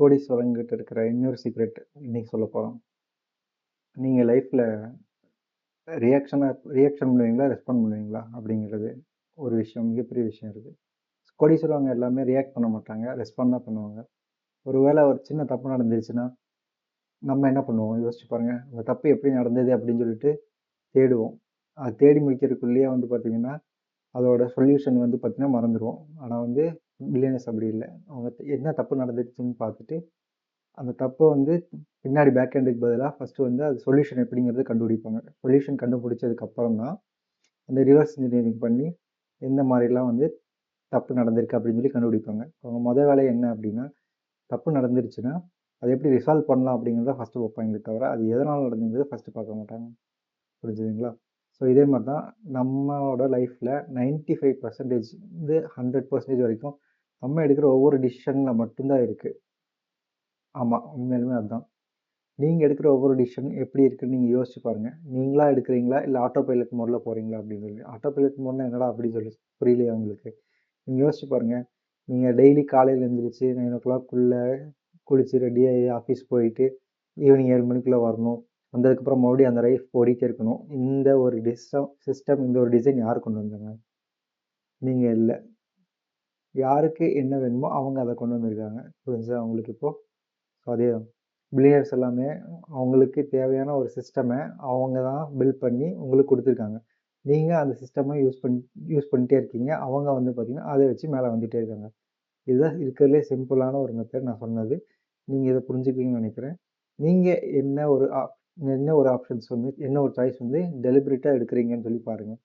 கோடீஸ்வரன்கிட்ட இருக்கிற இன்னொரு சீக்ரெட் இன்னைக்கு சொல்ல போகிறோம். நீங்கள் லைஃப்பில் ரியாக்ஷன் பண்ணுவீங்களா, ரெஸ்பாண்ட் பண்ணுவீங்களா அப்படிங்கிறது ஒரு விஷயம், மிகப்பெரிய விஷயம் இருக்குது. கோடீஸ்வரவங்க எல்லாமே ரியாக்ட் பண்ண மாட்டாங்க, ரெஸ்பாண்ட் தான் பண்ணுவாங்க. ஒருவேளை ஒரு சின்ன தப்பு நடந்துருச்சுன்னா நம்ம என்ன பண்ணுவோம் யோசிச்சு பாருங்க. அந்த தப்பு எப்படி நடந்தது அப்படின்னு சொல்லிட்டு தேடுவோம். அது தேடி முடிக்கிறதுக்குள்ளேயே வந்து பார்த்தீங்கன்னா அதோட சொல்யூஷன் வந்து பார்த்தீங்கன்னா மறந்துடுவோம். ஆனால் வந்து பில்லியனர்ஸ் அப்படி இல்லை. அவங்க என்ன தப்பு நடந்துச்சுன்னு பார்த்துட்டு அந்த தப்பை வந்து பின்னாடி பேக் எண்டுக்கு பதிலாக ஃபஸ்ட்டு வந்து அது சொல்யூஷன் எப்படிங்கிறது கண்டுபிடிப்பாங்க. சொல்யூஷன் கண்டுபிடிச்சதுக்கப்புறம் தான் அந்த ரிவர்ஸ் இன்ஜினியரிங் பண்ணி எந்த மாதிரிலாம் வந்து தப்பு நடந்திருக்கு அப்படின்னு சொல்லி கண்டுபிடிப்பாங்க. அவங்க மொதல் வேலை என்ன அப்படின்னா, தப்பு நடந்துருச்சுன்னா அதை எப்படி ரிசால்வ் பண்ணலாம் அப்படிங்கிறத ஃபஸ்ட்டு பார்ப்பாங்களே தவிர அது எதனால் நடந்துங்கிறத ஃபஸ்ட்டு பார்க்க மாட்டாங்க. புரிஞ்சுதுங்களா? ஸோ இதே மாதிரி தான் நம்மளோட லைஃப்பில் 95% வந்து 100% வரைக்கும் நம்ம எடுக்கிற ஒவ்வொரு டிசிஷனில் மட்டும்தான் இருக்குது. ஆமாம், உண்மையிலுமே அதுதான். நீங்கள் எடுக்கிற ஒவ்வொரு டிசிஷன் எப்படி இருக்குன்னு நீங்கள் யோசிச்சு பாருங்கள். நீங்களா எடுக்கிறீங்களா இல்லை ஆட்டோ பைலட் மோடில் போகிறீங்களா அப்படின்னு சொல்லி. ஆட்டோ பைலட் மோட்னா என்னடா அப்படின்னு சொல்லி புரியலையா உங்களுக்கு? நீங்கள் யோசிச்சு பாருங்கள். நீங்கள் டெய்லி காலையில் எழுந்திரிச்சு 9 o'clock குளிச்சு ரெடியாகி ஆஃபீஸ் போயிட்டு ஈவினிங் 7 மணிக்குள்ளே வரணும். வந்ததுக்கப்புறம் மறுபடியும் அந்த லைஃப் ஓடிட்டே இருக்கணும். இந்த ஒரு சிஸ்டம் இந்த ஒரு டிசைன் யார் கொண்டு வந்தாங்க? நீங்கள் இல்லை. யாருக்கு என்ன வேணுமோ அவங்க அதை கொண்டு வந்திருக்காங்க. புரிஞ்சா அவங்களுக்கு இப்போது? ஸோ அதே தான் பில்லியனர்ஸ் எல்லாமே அவங்களுக்கு தேவையான ஒரு சிஸ்டமை அவங்க தான் பில்ட் பண்ணி உங்களுக்கு கொடுத்துருக்காங்க. நீங்கள் அந்த சிஸ்டமை யூஸ் பண்ணிட்டே இருக்கீங்க. அவங்க வந்து பார்த்திங்கன்னா அதை வச்சு மேலே வந்துகிட்டே இருக்காங்க. இதுதான் இருக்கிறதுலே சிம்பிளான ஒரு மெத்தட் நான் சொன்னது. நீங்கள் இதை புரிஞ்சுப்பீங்கன்னு நினைக்கிறேன். நீங்கள் என்ன ஒரு ஆப்ஷன்ஸ் வந்து என்ன ஒரு சாய்ஸ் வந்து டெலிபரேட்டாக எடுக்கிறீங்கன்னு சொல்லி பாருங்கள்.